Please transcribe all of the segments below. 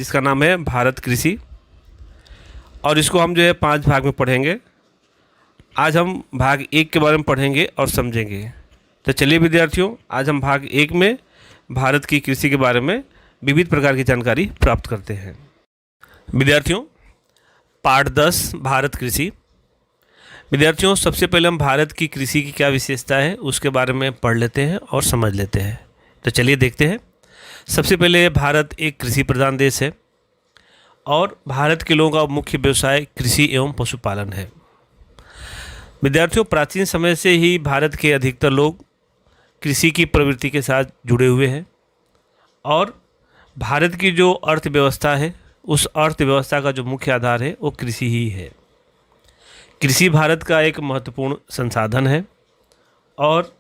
जिसका नाम है भारत कृषि, और इसको हम जो है 5 भाग में पढ़ेंगे। आज हम भाग 1 के बारे में पढ़ेंगे और समझेंगे। तो चलिए विद्यार्थियों, आज हम भाग 1 में भारत की कृषि के बारे में विविध प्रकार की जानकारी प्राप्त करते हैं। विद्यार्थियों, पाठ 10 भारत कृषि। विद्यार्थियों, सबसे पहले हम भारत की कृषि की क्या विशेषता है उसके बारे में पढ़ लेते हैं और समझ लेते हैं। तो चलिए देखते हैं। सबसे पहले भारत एक कृषि प्रधान देश है और भारत के लोगों का मुख्य व्यवसाय कृषि एवं पशुपालन है। विद्यार्थियों, प्राचीन समय से ही भारत के अधिकतर लोग कृषि की प्रवृत्ति के साथ जुड़े हुए हैं और भारत की जो अर्थव्यवस्था है उस अर्थव्यवस्था का जो मुख्य आधार है वो कृषि ही है। कृषि भारत का एक महत्वपूर्ण संसाधन है और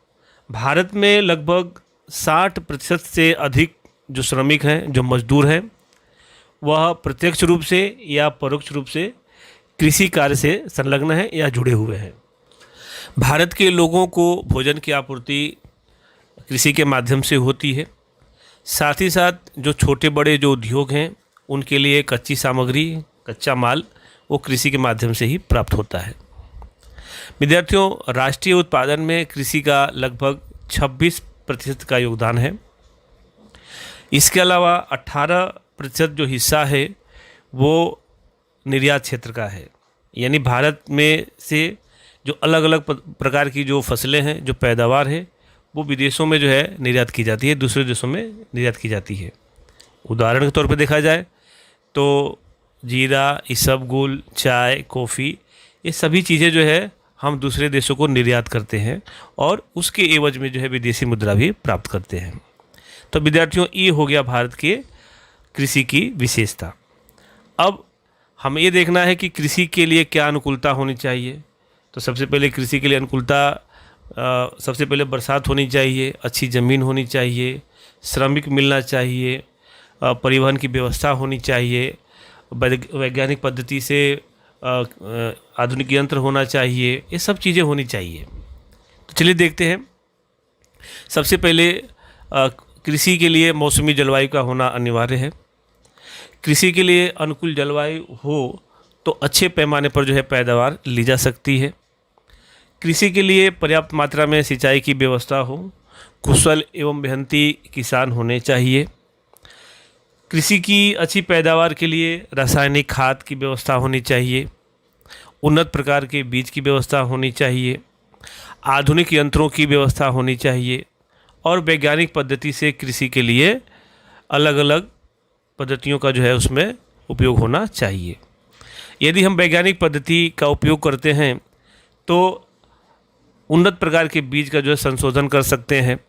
भारत में लगभग 60% से अधिक जो श्रमिक हैं, जो मजदूर हैं, वह प्रत्यक्ष रूप से या परोक्ष रूप से कृषि कार्य से संलग्न हैं या जुड़े हुए हैं। भारत के लोगों को भोजन की आपूर्ति कृषि के माध्यम से होती है। साथ ही साथ जो छोटे बड़े जो उद्योग हैं उनके लिए कच्ची सामग्री, कच्चा माल वो कृषि के माध्यम से ही प्राप्त होता है। विद्यार्थियों, राष्ट्रीय उत्पादन में कृषि का लगभग 26% का योगदान है। इसके अलावा 18% जो हिस्सा है वो निर्यात क्षेत्र का है, यानी भारत में से जो अलग अलग प्रकार की जो फसलें हैं, जो पैदावार है, वो विदेशों में जो है निर्यात की जाती है, दूसरे देशों में निर्यात की जाती है। उदाहरण के तौर पर देखा जाए तो जीरा, इसबगोल, चाय, कॉफ़ी, ये सभी चीज़ें जो है हम दूसरे देशों को निर्यात करते हैं और उसके एवज में जो है विदेशी मुद्रा भी प्राप्त करते हैं। तो विद्यार्थियों, ये हो गया भारत के कृषि की विशेषता। अब हमें ये देखना है कि कृषि के लिए क्या अनुकूलता होनी चाहिए। तो सबसे पहले कृषि के लिए अनुकूलता, सबसे पहले बरसात होनी चाहिए, अच्छी ज़मीन होनी चाहिए, श्रमिक मिलना चाहिए, परिवहन की व्यवस्था होनी चाहिए, वैज्ञानिक पद्धति से आधुनिक यंत्र होना चाहिए, ये सब चीज़ें होनी चाहिए। तो चलिए देखते हैं। सबसे पहले कृषि के लिए मौसमी जलवायु का होना अनिवार्य है। कृषि के लिए अनुकूल जलवायु हो तो अच्छे पैमाने पर जो है पैदावार ली जा सकती है। कृषि के लिए पर्याप्त मात्रा में सिंचाई की व्यवस्था हो, कुशल एवं मेहनती किसान होने चाहिए। कृषि की अच्छी पैदावार के लिए रासायनिक खाद की व्यवस्था होनी चाहिए, उन्नत प्रकार के बीज की व्यवस्था होनी चाहिए, आधुनिक यंत्रों की व्यवस्था होनी चाहिए और वैज्ञानिक पद्धति से कृषि के लिए अलग अलग पद्धतियों का जो है उसमें उपयोग होना चाहिए। यदि हम वैज्ञानिक पद्धति का उपयोग करते हैं तो उन्नत प्रकार के बीज का जो है संशोधन कर सकते हैं।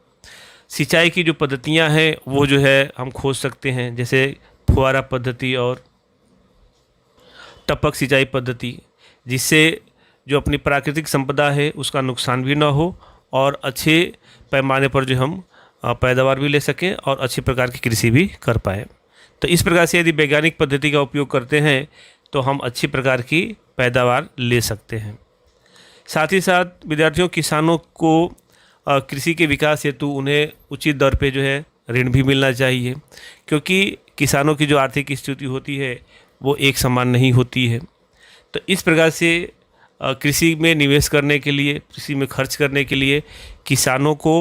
सिंचाई की जो पद्धतियां हैं वो जो है हम खोज सकते हैं, जैसे फुहारा पद्धति और टपक सिंचाई पद्धति, जिससे जो अपनी प्राकृतिक संपदा है उसका नुकसान भी ना हो और अच्छे पैमाने पर जो हम पैदावार भी ले सकें और अच्छी प्रकार की कृषि भी कर पाएँ। तो इस प्रकार से यदि वैज्ञानिक पद्धति का उपयोग करते हैं तो हम अच्छी प्रकार की पैदावार ले सकते हैं। साथ ही साथ विद्यार्थियों, किसानों को कृषि के विकास हेतु उन्हें उचित दर पे जो है ऋण भी मिलना चाहिए, क्योंकि किसानों की जो आर्थिक स्थिति होती है वो एक समान नहीं होती है। तो इस प्रकार से कृषि में निवेश करने के लिए, कृषि में खर्च करने के लिए किसानों को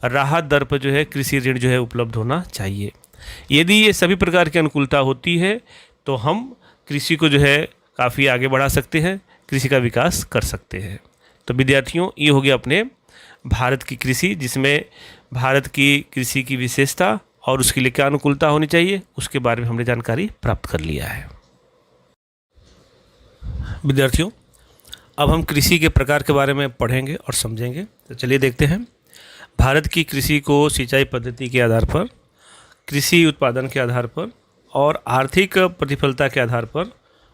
राहत दर पर जो है कृषि ऋण जो है उपलब्ध होना चाहिए। यदि ये सभी प्रकार की अनुकूलता होती है तो हम कृषि को जो है काफ़ी आगे बढ़ा सकते हैं, कृषि का विकास कर सकते हैं। तो विद्यार्थियों, ये हो गया अपने भारत की कृषि, जिसमें भारत की कृषि की विशेषता और उसके लिए क्या अनुकूलता होनी चाहिए उसके बारे में हमने जानकारी प्राप्त कर लिया है। विद्यार्थियों, अब हम कृषि के प्रकार के बारे में पढ़ेंगे और समझेंगे। तो चलिए देखते हैं। भारत की कृषि को सिंचाई पद्धति के आधार पर, कृषि उत्पादन के आधार पर और आर्थिक प्रतिफलता के आधार पर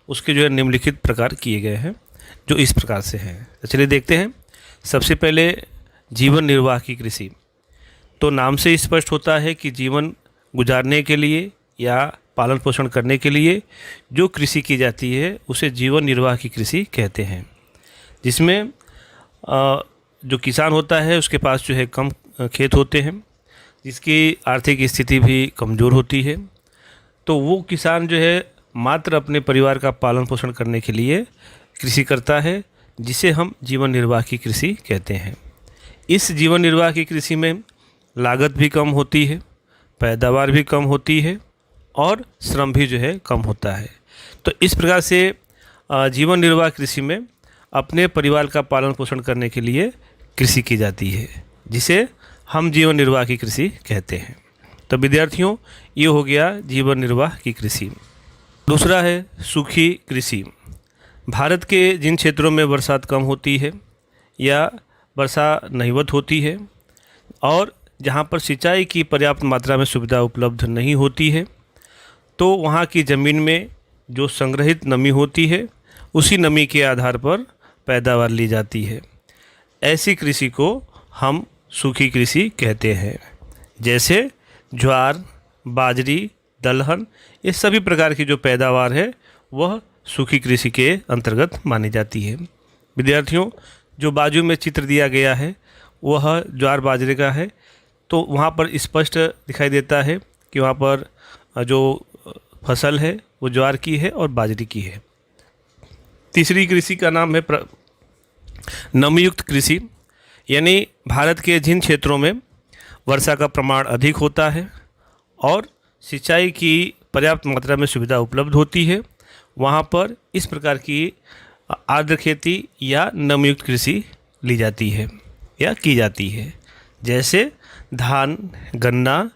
उसके जो है निम्नलिखित प्रकार किए गए हैं, जो इस प्रकार से हैं। तो चलिए देखते हैं। सबसे पहले जीवन निर्वाह की कृषि। तो नाम से स्पष्ट होता है कि जीवन गुजारने के लिए या पालन पोषण करने के लिए जो कृषि की जाती है उसे जीवन निर्वाह की कृषि कहते हैं, जिसमें जो किसान होता है उसके पास जो है कम खेत होते हैं, जिसकी आर्थिक स्थिति भी कमज़ोर होती है। तो वो किसान जो है मात्र अपने परिवार का पालन पोषण करने के लिए कृषि करता है, जिसे हम जीवन निर्वाह की कृषि कहते हैं। इस जीवन निर्वाह की कृषि में लागत भी कम होती है, पैदावार भी कम होती है और श्रम भी जो है कम होता है। तो इस प्रकार से जीवन निर्वाह कृषि में अपने परिवार का पालन पोषण करने के लिए कृषि की जाती है, जिसे हम जीवन निर्वाह की कृषि कहते हैं। तो विद्यार्थियों, ये हो गया जीवन निर्वाह की कृषि। दूसरा है सूखी कृषि। भारत के जिन क्षेत्रों में बरसात कम होती है या वर्षा नहीवत होती है और जहाँ पर सिंचाई की पर्याप्त मात्रा में सुविधा उपलब्ध नहीं होती है, तो वहाँ की ज़मीन में जो संग्रहित नमी होती है, उसी नमी के आधार पर पैदावार ली जाती है। ऐसी कृषि को हम सूखी कृषि कहते हैं। जैसे ज्वार, बाजरी, दलहन, ये सभी प्रकार की जो पैदावार है वह सूखी कृषि के अंतर्गत मानी जाती है। विद्यार्थियों, जो बाजू में चित्र दिया गया है वह ज्वार बाजरे का है। तो वहाँ पर स्पष्ट दिखाई देता है कि वहाँ पर जो फसल है वो ज्वार की है और बाजरे की है। तीसरी कृषि का नाम है नमीयुक्त कृषि। यानी भारत के जिन क्षेत्रों में वर्षा का प्रमाण अधिक होता है और सिंचाई की पर्याप्त मात्रा में सुविधा उपलब्ध होती है, वहाँ पर इस प्रकार की आर्द्र खेती या नमीयुक्त कृषि ली जाती है या की जाती है। जैसे धान, गन्ना,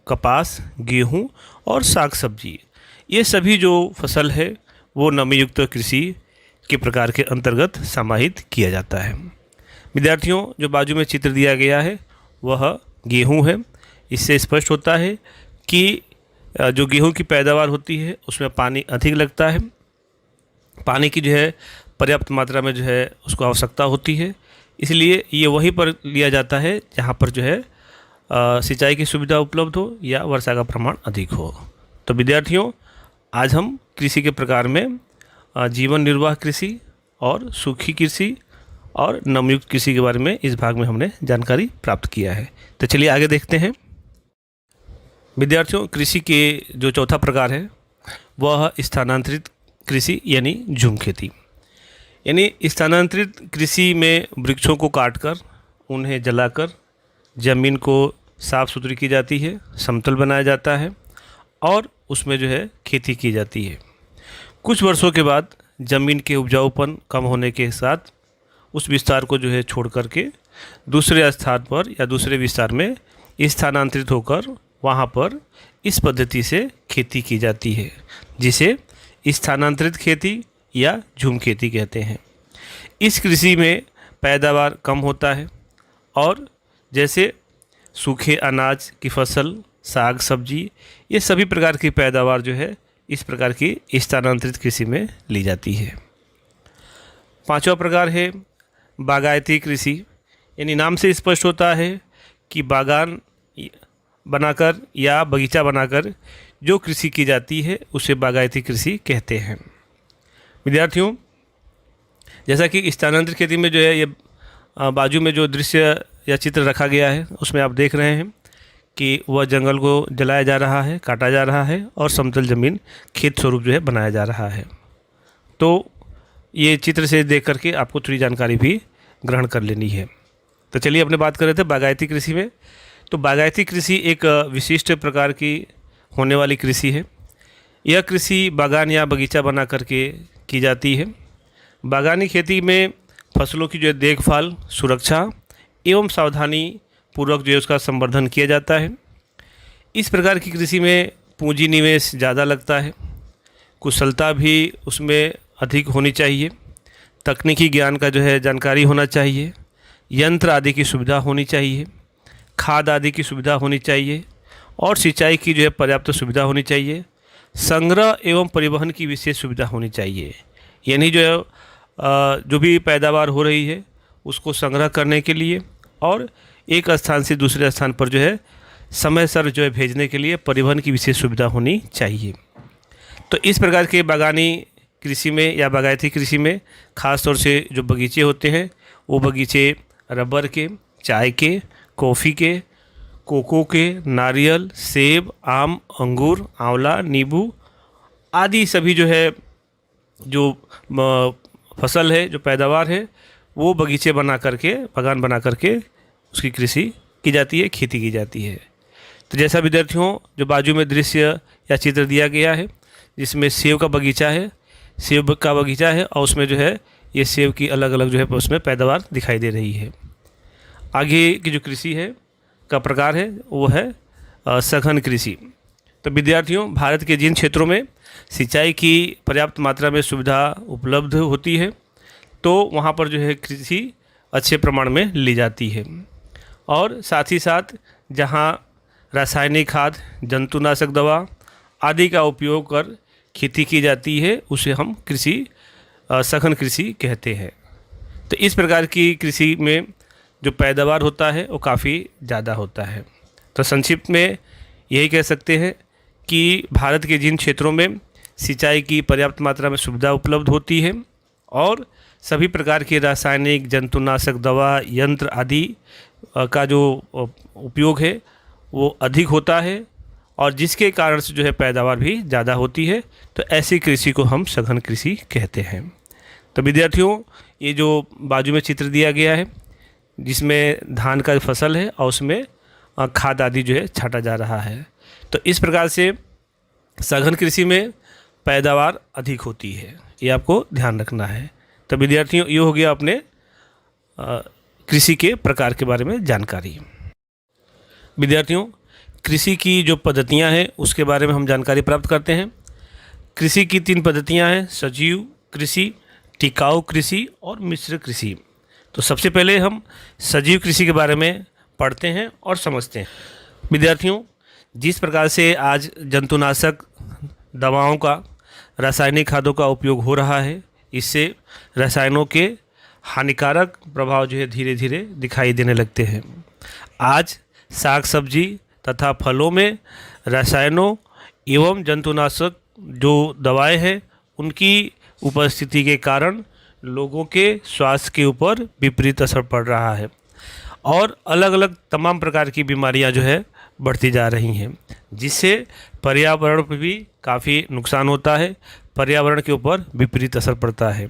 कपास, गेहूँ और साग सब्जी, ये सभी जो फसल है वो नमीयुक्त कृषि के प्रकार के अंतर्गत समाहित किया जाता है। विद्यार्थियों, जो बाजू में चित्र दिया गया है वह गेहूँ है। इससे स्पष्ट होता है कि जो गेहूं की पैदावार होती है उसमें पानी अधिक लगता है। पानी की जो है पर्याप्त मात्रा में जो है उसको आवश्यकता होती है, इसलिए ये वहीं पर लिया जाता है जहाँ पर जो है सिंचाई की सुविधा उपलब्ध हो या वर्षा का प्रमाण अधिक हो। तो विद्यार्थियों, आज हम कृषि के प्रकार में जीवन निर्वाह कृषि और सूखी कृषि और नमयुक्त कृषि के बारे में इस भाग में हमने जानकारी प्राप्त किया है। तो चलिए आगे देखते हैं। विद्यार्थियों, कृषि के जो चौथा प्रकार है वह स्थानांतरित कृषि यानी झूम खेती। यानी स्थानांतरित कृषि में वृक्षों को काटकर उन्हें जलाकर ज़मीन को साफ़ सुथरी की जाती है, समतल बनाया जाता है और उसमें जो है खेती की जाती है। कुछ वर्षों के बाद ज़मीन के उपजाऊपन कम होने के साथ उस विस्तार को जो है छोड़ करके दूसरे स्थान पर या दूसरे विस्तार में स्थानांतरित होकर वहाँ पर इस पद्धति से खेती की जाती है, जिसे स्थानांतरित खेती या झूम खेती कहते हैं। इस कृषि में पैदावार कम होता है और जैसे सूखे अनाज की फसल, साग सब्जी, ये सभी प्रकार की पैदावार जो है इस प्रकार की स्थानांतरित कृषि में ली जाती है। पांचवा प्रकार है बागायती कृषि। यानी नाम से स्पष्ट होता है कि बागान बनाकर या बगीचा बनाकर जो कृषि की जाती है उसे बागायती कृषि कहते हैं। विद्यार्थियों, जैसा कि स्थानांतरित खेती में जो है ये बाजू में जो दृश्य या चित्र रखा गया है उसमें आप देख रहे हैं कि वह जंगल को जलाया जा रहा है, काटा जा रहा है और समतल ज़मीन खेत स्वरूप जो है बनाया जा रहा है। तो ये चित्र से देख करके आपको थोड़ी जानकारी भी ग्रहण कर लेनी है। तो चलिए अपने बात कर रहे थे बागायती कृषि में। तो बागायती कृषि एक विशिष्ट प्रकार की होने वाली कृषि है। यह कृषि बागान या बगीचा बना करके की जाती है। बागानी खेती में फसलों की जो है देखभाल, सुरक्षा एवं सावधानी पूर्वक जो है उसका संवर्धन किया जाता है। इस प्रकार की कृषि में पूंजी निवेश ज़्यादा लगता है, कुशलता भी उसमें अधिक होनी चाहिए, तकनीकी ज्ञान का जो है जानकारी होना चाहिए, यंत्र आदि की सुविधा होनी चाहिए, खाद आदि की सुविधा होनी चाहिए और सिंचाई की जो है पर्याप्त सुविधा होनी चाहिए। संग्रह एवं परिवहन की विशेष सुविधा होनी चाहिए। यानी जो भी पैदावार हो रही है उसको संग्रह करने के लिए और एक स्थान से दूसरे स्थान पर जो है समय सर जो है भेजने के लिए परिवहन की विशेष सुविधा होनी चाहिए। तो इस प्रकार के बागानी कृषि में या बागायती कृषि में ख़ास तौर से जो बगीचे होते हैं वो बगीचे रबर के, चाय के, कॉफ़ी के, कोको के, नारियल, सेब, आम, अंगूर, आंवला, नींबू आदि सभी जो है जो फसल है, जो पैदावार है, वो बगीचे बना करके, बागान बना करके उसकी कृषि की जाती है, खेती की जाती है। तो जैसा विद्यार्थियों जो बाजू में दृश्य या चित्र दिया गया है, जिसमें सेब का बगीचा है, सेब का बगीचा है और उसमें जो है ये सेब की अलग अलग जो है उसमें पैदावार दिखाई दे रही है। आगे की जो कृषि है का प्रकार है वो है सघन कृषि। तो विद्यार्थियों भारत के जिन क्षेत्रों में सिंचाई की पर्याप्त मात्रा में सुविधा उपलब्ध होती है तो वहाँ पर जो है कृषि अच्छे प्रमाण में ली जाती है, और साथ ही साथ जहाँ रासायनिक खाद, जंतुनाशक दवा आदि का उपयोग कर खेती की जाती है उसे हम कृषि सघन कृषि कहते हैं। तो इस प्रकार की कृषि में जो पैदावार होता है वो काफ़ी ज़्यादा होता है। तो संक्षिप्त में यही कह सकते हैं कि भारत के जिन क्षेत्रों में सिंचाई की पर्याप्त मात्रा में सुविधा उपलब्ध होती है और सभी प्रकार के रासायनिक, जंतुनाशक दवा, यंत्र आदि का जो उपयोग है वो अधिक होता है और जिसके कारण से जो है पैदावार भी ज़्यादा होती है, तो ऐसी कृषि को हम सघन कृषि कहते हैं। तो विद्यार्थियों ये जो बाजू में चित्र दिया गया है जिसमें धान का फसल है और उसमें खाद आदि जो है छाटा जा रहा है, तो इस प्रकार से सघन कृषि में पैदावार अधिक होती है, ये आपको ध्यान रखना है। तो विद्यार्थियों ये हो गया अपने कृषि के प्रकार के बारे में जानकारी। विद्यार्थियों कृषि की जो पद्धतियां हैं उसके बारे में हम जानकारी प्राप्त करते हैं। कृषि की 3 पद्धतियां हैं, सजीव कृषि, टिकाऊ कृषि और मिश्र कृषि। तो सबसे पहले हम सजीव कृषि के बारे में पढ़ते हैं और समझते हैं। विद्यार्थियों जिस प्रकार से आज जंतुनाशक दवाओं का, रासायनिक खादों का उपयोग हो रहा है, इससे रसायनों के हानिकारक प्रभाव जो है धीरे धीरे दिखाई देने लगते हैं। आज साग सब्जी तथा फलों में रसायनों एवं जंतुनाशक जो दवाएं हैं उनकी उपस्थिति के कारण लोगों के स्वास्थ्य के ऊपर विपरीत असर पड़ रहा है और अलग अलग तमाम प्रकार की बीमारियां जो है बढ़ती जा रही हैं, जिससे पर्यावरण पर भी काफ़ी नुकसान होता है, पर्यावरण के ऊपर विपरीत असर पड़ता है।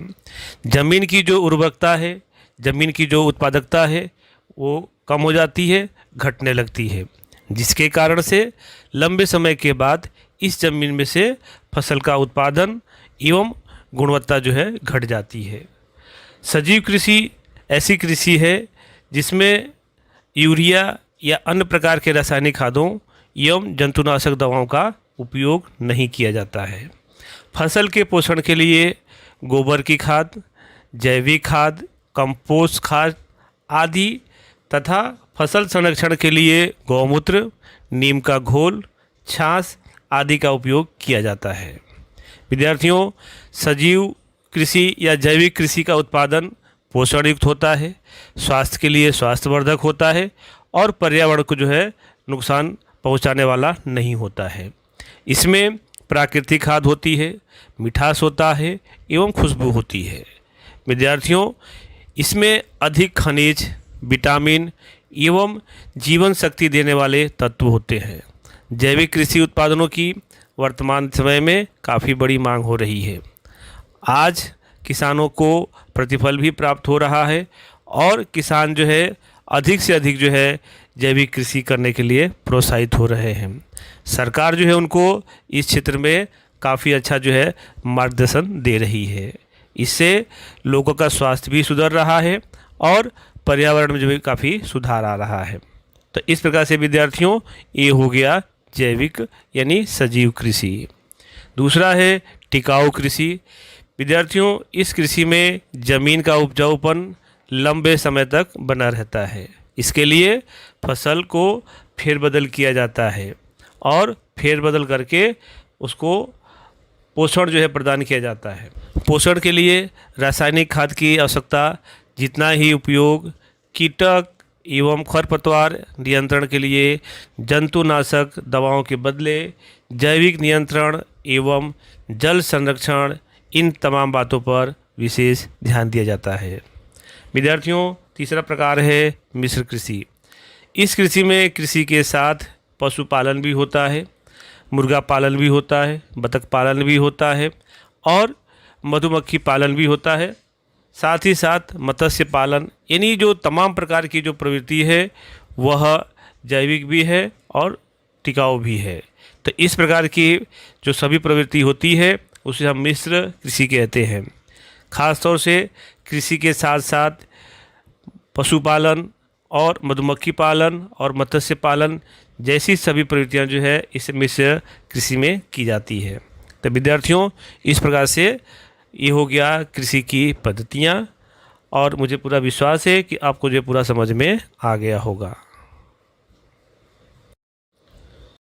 ज़मीन की जो उर्वरकता है, ज़मीन की जो उत्पादकता है वो कम हो जाती है, घटने लगती है, जिसके कारण से लंबे समय के बाद इस ज़मीन में से फसल का उत्पादन एवं गुणवत्ता जो है घट जाती है। सजीव कृषि ऐसी कृषि है जिसमें यूरिया या अन्य प्रकार के रासायनिक खादों एवं जंतुनाशक दवाओं का उपयोग नहीं किया जाता है। फसल के पोषण के लिए गोबर की खाद, जैविक खाद, कंपोस्ट खाद आदि तथा फसल संरक्षण के लिए गौमूत्र, नीम का घोल, छाछ आदि का उपयोग किया जाता है। विद्यार्थियों सजीव कृषि या जैविक कृषि का उत्पादन पोषण युक्त होता है, स्वास्थ्य के लिए स्वास्थ्यवर्धक होता है और पर्यावरण को जो है नुकसान पहुंचाने वाला नहीं होता है। इसमें प्राकृतिक खाद होती है, मिठास होता है एवं खुशबू होती है। विद्यार्थियों इसमें अधिक खनिज, विटामिन एवं जीवन शक्ति देने वाले तत्व होते हैं। जैविक कृषि उत्पादनों की वर्तमान समय में काफ़ी बड़ी मांग हो रही है। आज किसानों को प्रतिफल भी प्राप्त हो रहा है और किसान जो है अधिक से अधिक जो है जैविक कृषि करने के लिए प्रोत्साहित हो रहे हैं। सरकार जो है उनको इस क्षेत्र में काफ़ी अच्छा जो है मार्गदर्शन दे रही है। इससे लोगों का स्वास्थ्य भी सुधर रहा है और पर्यावरण में जो है काफ़ी सुधार आ रहा है। तो इस प्रकार से विद्यार्थियों ये हो गया जैविक यानी सजीव कृषि। दूसरा है टिकाऊ कृषि। विद्यार्थियों इस कृषि में ज़मीन का उपजाऊपन लंबे समय तक बना रहता है। इसके लिए फसल को फेरबदल किया जाता है और फेरबदल करके उसको पोषण जो है प्रदान किया जाता है। पोषण के लिए रासायनिक खाद की आवश्यकता जितना ही उपयोग, कीटक एवं खरपतवार नियंत्रण के लिए जंतुनाशक दवाओं के बदले जैविक नियंत्रण एवं जल संरक्षण, इन तमाम बातों पर विशेष ध्यान दिया जाता है। विद्यार्थियों तीसरा प्रकार है मिश्र कृषि। इस कृषि में कृषि के साथ पशुपालन भी होता है, मुर्गा पालन भी होता है, बतख पालन भी होता है और मधुमक्खी पालन भी होता है। साथ ही साथ मत्स्य पालन, यानी जो तमाम प्रकार की जो प्रवृत्ति है वह जैविक भी है और टिकाऊ भी है। तो इस प्रकार की जो सभी प्रवृत्ति होती है उसे हम मिश्र कृषि कहते हैं। ख़ास तौर से कृषि के साथ साथ पशुपालन और मधुमक्खी पालन और मत्स्य पालन जैसी सभी प्रवृत्तियां जो है इस मिश्र कृषि में की जाती है। तो विद्यार्थियों, इस प्रकार से ये हो गया कृषि की पद्धतियाँ और मुझे पूरा विश्वास है कि आपको जो पूरा समझ में आ गया होगा।